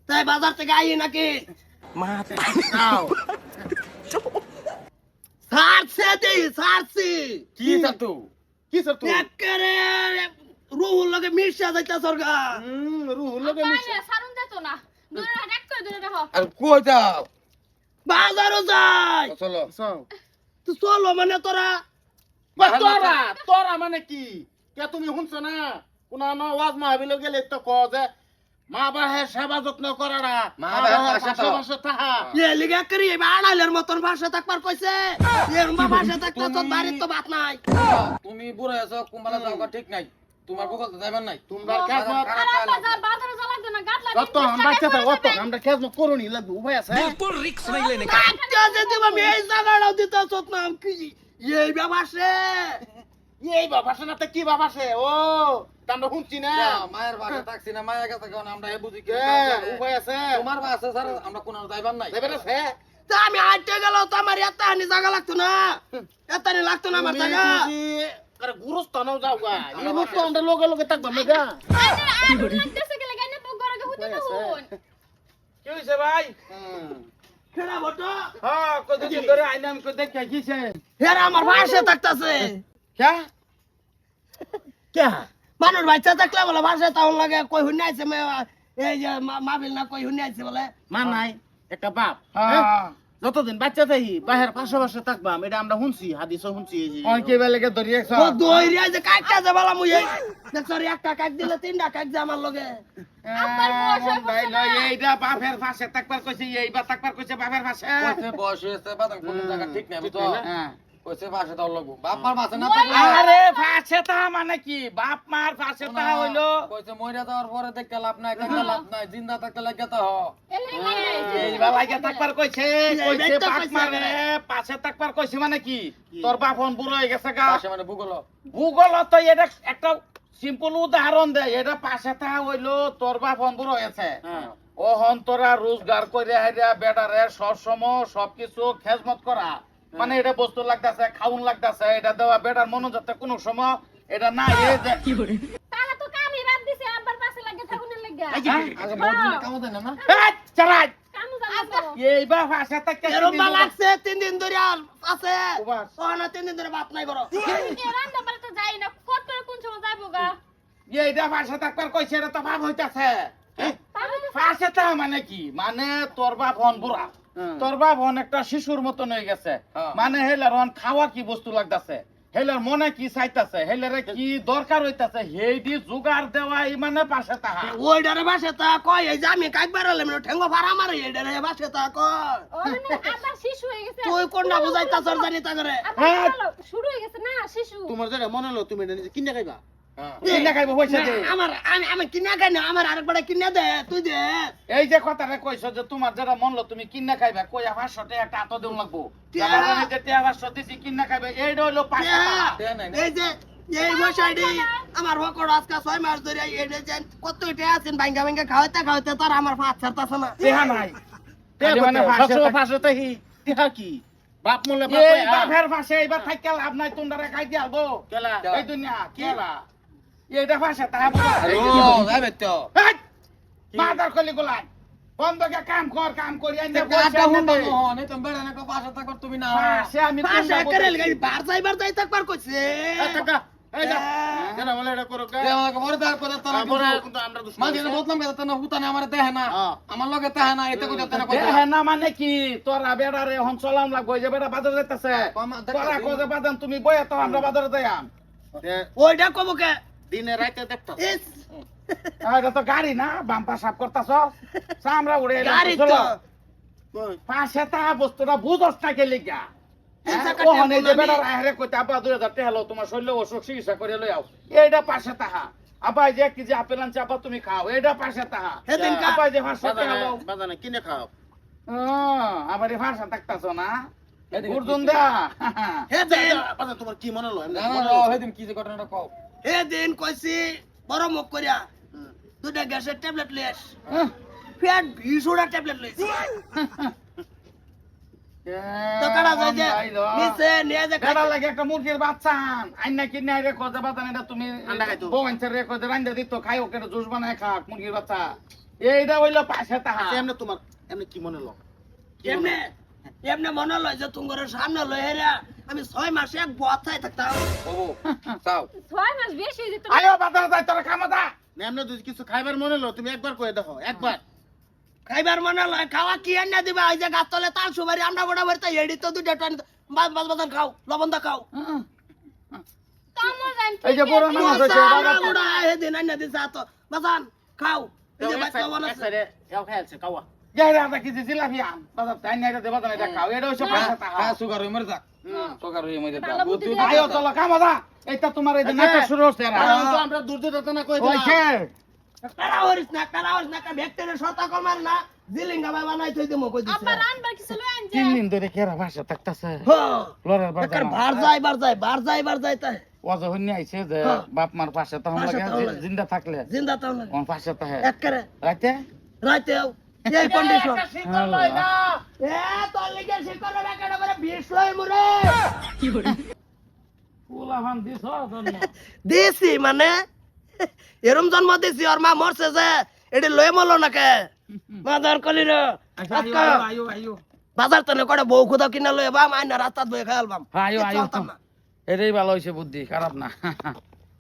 তাই বাজার থেকে আই নাকি আও সারছি কি চাতু কি চাতু একেরে রুহুর লগে মিশা যাইতা সরগা রুহুর লগে মিশে সারুন যেত না দূরে এক করে দূরে রাখো আর কই যাও বাজারও যাই চলো তো চলো মানে তোরা তোরা তোরা মানে কি কে তুমি শুনছো না কোন ওয়াজ মাহবিলে গেলে তো ক যে মা বাহের সেবা যত্ন করারা মা বাহের পাশে থাকা এ লিগা করি এবার আড়াইলের মতন ভাষা থাকবার কইছে এর ভাষা থাকতে তো বাড়ির তো ভাত নাই তুমি বুড়ো আছো কুম্বালা যাওয়া ঠিক নাই তোমার বকল তো যাইবার নাই তোমরা খেজমত খারাপ বাজার বাজারে যা লাগবে না গাট লাগবে যত আমরা চেতা অত আমরা খেজমত করুনি লাগবে উপায় আছে কাটতে যদি আমি এই জায়গাটাও দিতে চত না কি এই ব্যবসা এই বাবা সেনাতে কি বাবা সে ও আমরা শুনছি না মায়ের বাসা থাকছি না মায়ের কাছে কারণ আমরা হে বুঝি কি উপায় আছে তোমার বাসা স্যার আমরা কোন যাইবার নাই দেবে আছে তা আমি হাঁটতে গেল তো আমার এতানি জায়গা লাগতো না এতানি লাগতো না আমার জায়গা আরে গুরুস্থানও যাও গা এই মত আমরা লগে লগে থাকবা মেগা লাগতেছে গেলে গাইনে পক গরগে হতে না হন কি হইছে ভাই কেডা বটো হ্যাঁ কতদিন ধরে আইনাম কই দেখে কিছে হেরা আমার ভাষা থাকতাছে কে কে মানুষ বাচ্চা থাকলে বলে ভাষা তাহলে লাগে কই হুনি আইছে এই যে মাবিল না কই হুনি আইছে বলে মা নাই একটা বাপ যতদিন বাচ্চা থাকি বাহির পাশে থাকবাম এটা আমরা শুনছি হাদিসও শুনছি এই যে কি বেলেকে ধরিয়েছ ও দইরিয়া যে কাটটা যে বলা মুই এই দেখছরি একটা কাট দিলে তিনটা কাট যে আমার লগে ভাই লই এইটা বাপের পাশে থাকবার কইছে এইবার থাকবার কইছে বাপের পাশে কইছে বয়স হয়েছে বাদাম কোন জায়গা ঠিক নাই বুঝছো হ্যাঁ কইছে বাসা দাও লাগবো বাপ মার বাসা না থাকলে আরে পাশে তা মানে কি বাপ মার পাশে তা হইলো কইছে মইরা যাওয়ার পরে দেখতে লাভ নাই কাজে লাভ নাই জিন্দা থাকতে লাগে তো এইবার লাগে থাকবার কইছে কইছে বাপ মারে পাশে থাকবার কইছে মানে কি তোর বাপ হন বুড়ো হয়ে গেছে গা বাসা মানে ভূগোল ভূগোল তো এটা একটা সিম্পল উদাহরণ দেয় এটা পাশে তা হইলো তোর বাপ হন বুড়ো হয়েছে ও হন তোরা রোজগার করে হাইরা বেড়ারে সব সময় সবকিছু খেজমত করা মানে এটা বস্তু লাগতাছে খাউন লাগতাছে এটা দেওয়া বেড়ার মন যাতে কোনো সময় এটা না এই যে তারা তো কামই বাদ দিছে আব্বার পাশে লাগে থাকুনের লাগা আগে মজুরি কামো দেন না চালাই কামু জানা এই বাপ পাশে থাকতে এরম বা লাগছে 3 দিন ধরে আর আছে উবাস। ও না 3 দিন ধরে ভাত নাই করো এ রান্না বাড়ি তো যাই না ফট করে কোন সময় যাইবো গা এইটা পাশে থাকবার কইছে এটা তো ভাব হইতাছে তাহলে তো পাশে তা মানে কি মানে তোর বাপ হন বুড়া তোর বাপ হন একটা শিশুর মতন হয়ে গেছে মানে হেলার হন খাওয়া কি বস্তু লাগতাছে হেলার মনে কি চাইতাছে হেলারে কি দরকার হইতাছে হেইডি জোগাড় দেওয়া এই মানে পাশে তাহা ওইডারে বাসে তা কয় এই যে আমি কাকবার হলাম ঠেঙ্গো ফাড়া মারে এইডারে বাসে তা কয় ওরে আব্বার শিশু হয়ে গেছে তুই কোনটা বুঝাইতাছ জানি তা করে আব্বার শুরু হয়ে গেছে না শিশু তোমার যেটা মনে হলো তুমি এটা নিজে কিনে খাইবা কিনা খাইব পয়সা দে আমার আমি কিনা খাই না আমার আরেকবার কিনা দে তুই দে এই যে কথাটা কইছো যে তোমার যেটা মনলো তুমি কিনা খাইবা কই 500 টাকা একটা আতো দেন লাগবো টিয়া। বাবা যে টাকা 500 দিছি কিনা খাইবে এইটা হইলো পাশে তাহা এই যে এই মশাইডি আমার হকড় আজকে 6 মাস ধরে এই যে কত এটা আছেন ভাঙ্গা ভাঙ্গা খাওয়াতে তার আমার পাঁচ ছাড়তাছে না দেহা নাই টেহা মানে পাশে তাহি টেহা কি বাপ মলে বাপ এই বাপের পাশে এইবার থাইকা লাভ নাই তোমরা খাই দিয়া গো কেলা এই দুনিয়া কেলা এইটা পাশে তাহা ও যাইবে তো বাজার কলি গুলাই বন্ধকে কাম করি আইনে কাটা পয়সা হুন্ডা দে মোহন এই তো বেড়া না বাসা থাকবার তুমি না পাশে আমি পাশে কোনটা করে বলছি? গাড়ি বার যাই থাকবার কইছে টাকা এই যা কেন বলে এটা করো কে আমাকে বড় দাঁড় করে তারা পরে কিন্তু আমরা দুশ্মন মাঝে বলতাম কেন না হুতানে আমার দেহে না আমার লগে দেহে না এতে কইতে না কথা দেহে না মানে কি তোরা বেড়ারে হন চলাম লাগবো এই যে বেড়া বাজার যাইতাছে তোরা কোজে বাদাম তুমি বয়ে তো আমরা বাজারে যাইয়াম ওইটা কব কে দিনে রাতে দেখতা ইস, এটা তো গাড়ি না বাম্পা সাফ করতাছ আমরা উড়ে এলাম, গাড়ি চলো। কই পাশে তা বস্তুটা বুঝস না কে লিগা এই টাকা ওহন এই যে টেম্পো বেড়ার আমি- আহারে কইতে আপা 2000 টাকা হলো তোমার শরীরে অসুখ চিকিৎসা করে লই আও এইটা পাশে তাহা আপা এই যে এক কেজি আপেল আনছে আপা তুমি খাও এইটা পাশে তাহা সেদিন কা- আপা এই যে 500 টাকা হলো বাজানে কিনে খাও আমার এই ভাষা থাকতাছ না গুরজুন দা হেদিন বাজান তোমার কি মনে হলো এমনি না না মনে হলো? সেদিন কি যে ঘটনাটা কও হেদিন কইছি বড় মুখ করিয়া দুটা গ্যাসের ট্যাবলেট লইস পেট ভিজুড়া ট্যাবলেট লইছি তো কারা যায় যে নিচে নিয়ে যে বেড়া লাগে একটা মুরগির বাচ্চা আইনা কিনে রে খোঁজে বাদান এটা তুমি আন্ডা খাইতো। বউ আনছে রে খোঁজে রান্দা দিত খাই ওকে জুস বানায় খাক মুরগির বাচ্চা এইটা হইলো পাশে তাহা আচ্ছা, এমনি তোমার এমনি কি মনে লও এমনে এমনে মনে লয় যে তোমার সামনে লয় হেরা আমি 6 মাসে এক বথায় থাকতাম বাবু চাও 6 মাস বেশি হয়ে যেত আয়ো বাজার যাই তোরা কামদা এমনি যদি কিছু খাইবার মনে লও তুমি একবার কয়ে দেখো একবার খাইবার মনে লয় খাওয়া কি এনে দিবা এই যে গাছ তলে তাল সুবারি আমরা বড় বড় এডি তো দুইটা টান বাজ বাজ বাজান খাও লবণ দা খাও কামো জান এই যে বড় নামাজ হইছে আমরা বড় হে দিন এনে দিছা তো বাজান খাও এই যে বাইক লবণ এক আছে সাইডে এও খাইছে কাওয়া যাই আদা কিছু জিলাপি আন বাজার তাই না এটা দেবা না এটা খাও এটা হইছে পাশে তাহা হ্যাঁ সুগার হয়ে মরে যাক সুগার হয়ে মইদে ভালো বুদ্ধি দিয়ে আয়ো চলো কামদা এইটা তোমার এই যে নাটক শুরু হচ্ছে এরা আমরা দূর দূর না কই দিলাম হইছে পেরা হরিস না ব্যক্তির শতকল মার না জিলিঙ্গা ভাই বানাই থই দিমু কই দিছে আব্বা রানবার কিছু লই আনছে 3 দিন ধরে কেরা ভাষা থাকতাছে হো লরের বাজার একার বার যাই তাই ওয়াজ হইনি আইছে যে হ্যাঁ। বাপ মার পাশে তখন পাশে লাগে তখন লাগে। জিন্দা থাকলে জিন্দা তাও না কোন পাশে তাহে একবারে রাইতে রাইতেও এই কন্ডিশন আল্লাহ। এ তোর লিগে শিকড় বেকাড়া করে 20 লই মুরে পোলাপান দিছ জন্ম দিছি মানে এরম জন্ম দিছি ওর মা মরছে যে এটি লয়ে মরলো নাকে মাদার কলির আয়ো আয়ো বাজার তনে করে বউ খুদা কিনা লয়ে বাম আইনা রাস্তাত বয়ে খাইলবাম আয়ো আয়ো এটাই ভালো হইছে বুদ্ধি খারাপ না